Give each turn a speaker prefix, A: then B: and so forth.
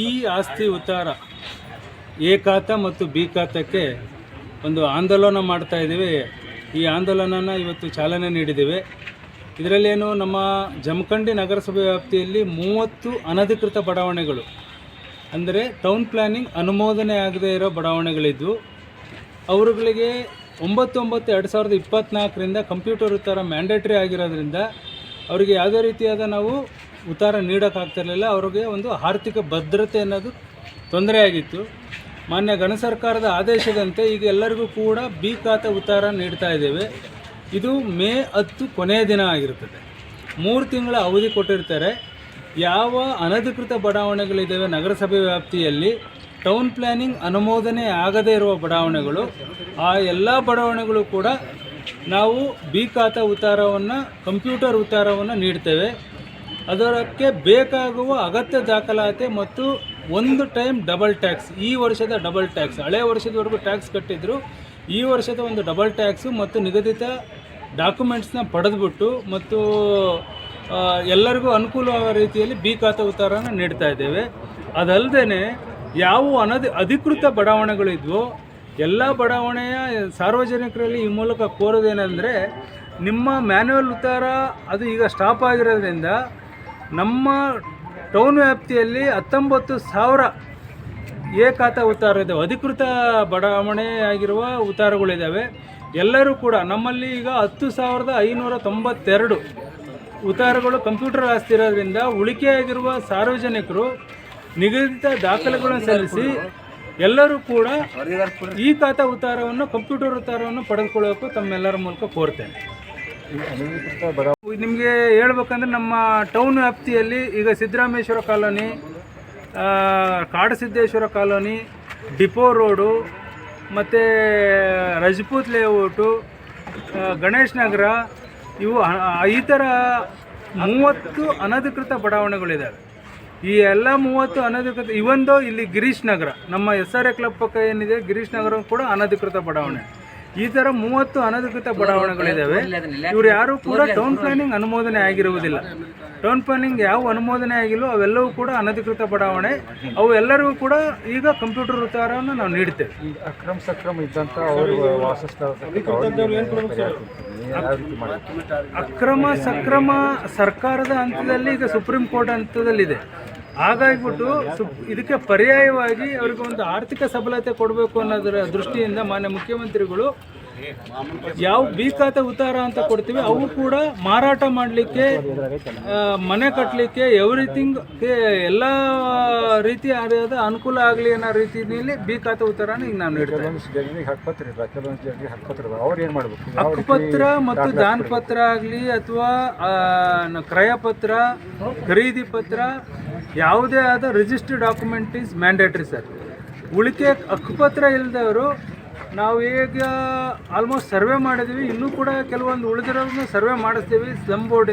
A: ಈ ಆಸ್ತಿ ಉತ್ತಾರ ಎ ಖಾತಾ ಮತ್ತು ಬಿ ಖಾತಕ್ಕೆ ಒಂದು ಆಂದೋಲನ ಮಾಡ್ತಾ ಇದ್ದೀವಿ. ಈ ಆಂದೋಲನನ ಇವತ್ತು ಚಾಲನೆ ನೀಡಿದ್ದೇವೆ. ಇದರಲ್ಲೇನು ನಮ್ಮ ಜಮಖಂಡಿ ನಗರಸಭೆ ವ್ಯಾಪ್ತಿಯಲ್ಲಿ 30 ಅನಧಿಕೃತ ಬಡಾವಣೆಗಳು, ಅಂದರೆ ಟೌನ್ ಪ್ಲ್ಯಾನಿಂಗ್ ಅನುಮೋದನೆ ಆಗದೇ ಇರೋ ಬಡಾವಣೆಗಳಿದ್ವು. ಅವರುಗಳಿಗೆ 9/9/2024ರಿಂದ ಕಂಪ್ಯೂಟರ್ ಉತ್ತಾರ ಮ್ಯಾಂಡೇಟ್ರಿ ಆಗಿರೋದ್ರಿಂದ ಅವರಿಗೆ ಯಾವುದೇ ರೀತಿಯಾದ ನಾವು ಉತ್ತಾರ ನೀಡೋಕ್ಕಾಗ್ತಿರಲಿಲ್ಲ. ಅವ್ರಿಗೆ ಒಂದು ಆರ್ಥಿಕ ಭದ್ರತೆ ಅನ್ನೋದು ತೊಂದರೆಯಾಗಿತ್ತು. ಮಾನ್ಯ ಗಣ ಸರ್ಕಾರದ ಆದೇಶದಂತೆ ಈಗ ಎಲ್ಲರಿಗೂ ಕೂಡ ಬಿ ಖಾತೆ ಉತ್ತಾರ ನೀಡ್ತಾ ಇದ್ದೇವೆ. ಇದು ಮೇ 10 ಕೊನೆಯ ದಿನ ಆಗಿರುತ್ತದೆ. 3 ತಿಂಗಳ ಅವಧಿ ಕೊಟ್ಟಿರ್ತಾರೆ. ಯಾವ ಅನಧಿಕೃತ ಬಡಾವಣೆಗಳಿದ್ದಾವೆ ನಗರಸಭೆ ವ್ಯಾಪ್ತಿಯಲ್ಲಿ ಟೌನ್ ಪ್ಲ್ಯಾನಿಂಗ್ ಅನುಮೋದನೆ ಆಗದೇ ಇರುವ ಬಡಾವಣೆಗಳು, ಆ ಎಲ್ಲ ಬಡಾವಣೆಗಳು ಕೂಡ ನಾವು ಬಿ ಖಾತಾ ಉತ್ತಾರವನ್ನು, ಕಂಪ್ಯೂಟರ್ ಉತ್ತಾರವನ್ನು ನೀಡ್ತೇವೆ. ಅದಕ್ಕೆ ಬೇಕಾಗುವ ಅಗತ್ಯ ದಾಖಲಾತಿ ಮತ್ತು ಒಂದು ಟೈಮ್ ಡಬಲ್ ಟ್ಯಾಕ್ಸ್, ಈ ವರ್ಷದ ಡಬಲ್ ಟ್ಯಾಕ್ಸ್, ಹಳೆಯ ವರ್ಷದವರೆಗೂ ಟ್ಯಾಕ್ಸ್ ಕಟ್ಟಿದ್ರು, ಈ ವರ್ಷದ ಒಂದು ಡಬಲ್ ಟ್ಯಾಕ್ಸು ಮತ್ತು ನಿಗದಿತ ಡಾಕ್ಯುಮೆಂಟ್ಸ್ನ ಪಡೆದುಬಿಟ್ಟು ಮತ್ತು ಎಲ್ಲರಿಗೂ ಅನುಕೂಲವಾದ ರೀತಿಯಲ್ಲಿ ಬಿ ಖಾತಾ ಉತ್ತಾರನ ನೀಡ್ತಾ ಇದ್ದೇವೆ. ಅದಲ್ಲದೆ ಯಾವ ಅಧಿಕೃತ ಬಡಾವಣೆಗಳಿದ್ವೋ ಎಲ್ಲ ಬಡಾವಣೆಯ ಸಾರ್ವಜನಿಕರಲ್ಲಿ ಈ ಮೂಲಕ ಕೋರೋದೇನೆಂದರೆ, ನಿಮ್ಮ ಮ್ಯಾನ್ಯುವಲ್ ಉತ್ತಾರ ಅದು ಈಗ ಸ್ಟಾಪ್ ಆಗಿರೋದ್ರಿಂದ ನಮ್ಮ ಟೌನ್ ವ್ಯಾಪ್ತಿಯಲ್ಲಿ 19,000 ಎ ಖಾತಾ ಉತ್ತಾರ ಇದ್ದಾವೆ, ಅಧಿಕೃತ ಬಡಾವಣೆ ಆಗಿರುವ ಉತ್ತಾರಗಳಿದ್ದಾವೆ. ಎಲ್ಲರೂ ಕೂಡ ನಮ್ಮಲ್ಲಿ ಈಗ 10,592 ಉತ್ತಾರಗಳು ಕಂಪ್ಯೂಟರ್ ಆಸ್ತಿ ಇರೋದ್ರಿಂದ ಉಳಿಕೆಯಾಗಿರುವ ಸಾರ್ವಜನಿಕರು ನಿಗದಿತ ದಾಖಲೆಗಳನ್ನು ಸಲ್ಲಿಸಿ ಎಲ್ಲರೂ ಕೂಡ ಈ ಖಾತಾ ಉತ್ತಾರವನ್ನು, ಕಂಪ್ಯೂಟರ್ ಉತ್ತಾರವನ್ನು ಪಡೆದುಕೊಳ್ಳೋಕ್ಕೂ ತಮ್ಮೆಲ್ಲರ ಮೂಲಕ ಕೋರ್ತೇನೆ. ನಿಮಗೆ ಹೇಳ್ಬೇಕಂದ್ರೆ ನಮ್ಮ ಟೌನ್ ವ್ಯಾಪ್ತಿಯಲ್ಲಿ ಈಗ Siddarameshwara colony, Kadasiddeshwara colony, depot road ಮತ್ತು ರಜಪೂತ್ ಲೇಔಟು, ಗಣೇಶ್ ನಗರ, ಇವು ಈ ಥರ 30 ಅನಧಿಕೃತ ಬಡಾವಣೆಗಳಿದ್ದಾವೆ. ಈ ಎಲ್ಲ 30 ಅನಧಿಕೃತ, ಇವೊಂದು ಇಲ್ಲಿ ಗಿರೀಶ್ ನಗರ, ನಮ್ಮ SRA ಕ್ಲಬ್ ಪಕ್ಕ ಏನಿದೆ ಗಿರೀಶ್ ನಗರ ಕೂಡ ಅನಧಿಕೃತ ಬಡಾವಣೆ. ಈ ಥರ 30 ಅನಧಿಕೃತ ಬಡಾವಣೆಗಳಿದ್ದಾವೆ. ಇವರು ಯಾರೂ ಕೂಡ ಟೌನ್ ಪ್ಲಾನಿಂಗ್ ಅನುಮೋದನೆ ಆಗಿರುವುದಿಲ್ಲ. ಟೌನ್ ಪ್ಲಾನಿಂಗ್ ಯಾವ ಅನುಮೋದನೆ ಆಗಿಲ್ಲೋ ಅವೆಲ್ಲವೂ ಕೂಡ ಅನಧಿಕೃತ ಬಡಾವಣೆ. ಅವು ಎಲ್ಲರಿಗೂ ಕೂಡ ಈಗ ಕಂಪ್ಯೂಟರ್ ಉತ್ತಾರವನ್ನು ನಾವು ನೀಡ್ತೇವೆ.
B: ಅಕ್ರಮ ಸಕ್ರಮ ಇದ್ದಂಥ ಅವರು
A: ಅಕ್ರಮ ಸಕ್ರಮ ಸರ್ಕಾರದ ಹಂತದಲ್ಲಿ ಈಗ ಸುಪ್ರೀಂ ಕೋರ್ಟ್ ಹಂತದಲ್ಲಿದೆ. ಹಾಗಾಗಿಬಿಟ್ಟು ಇದಕ್ಕೆ ಪರ್ಯಾಯವಾಗಿ ಅವರಿಗೆ ಒಂದು ಆರ್ಥಿಕ ಸಬಲತೆ ಕೊಡಬೇಕು ಅನ್ನೋದರ ದೃಷ್ಟಿಯಿಂದ ಮಾನ್ಯ ಮುಖ್ಯಮಂತ್ರಿಗಳು ಯಾವ ಬಿ ಖಾತೆ ಉತ್ತಾರ ಅಂತ ಕೊಡ್ತೀವಿ ಅವು ಕೂಡ ಮಾರಾಟ ಮಾಡಲಿಕ್ಕೆ, ಮನೆ ಕಟ್ಟಲಿಕ್ಕೆ, ಎವ್ರಿಥಿಂಗ್ ಎಲ್ಲ ರೀತಿಯಾದ ಅನುಕೂಲ ಆಗಲಿ ಅನ್ನೋ ರೀತಿಯಲ್ಲಿ ಬಿ ಖಾತೆ ಉತ್ತಾರನ ಈಗ ನಾವು ನೀಡ್ತೇವೆ. ಹಕ್ಕುಪತ್ರ ಮತ್ತು ದಾನ ಪತ್ರ ಆಗಲಿ ಅಥವಾ ಕ್ರಯಪತ್ರ, ಖರೀದಿ ಪತ್ರ, ಯಾವುದೇ ಆದ registered document is mandatory sir. ಉಳಿಕೆ ಹಕ್ಕುಪತ್ರ ಇಲ್ಲದವರು ನಾವು ಈಗ ಆಲ್ಮೋಸ್ಟ್ ಸರ್ವೆ ಮಾಡಿದ್ವಿ, ಇನ್ನೂ ಕೂಡ ಕೆಲವೊಂದು ಉಳಿದಿರೋದನ್ನ ಸರ್ವೆ ಮಾಡಿಸ್ತೀವಿ ಸ್ಲಮ್ ಬೋರ್ಡಿಂದ.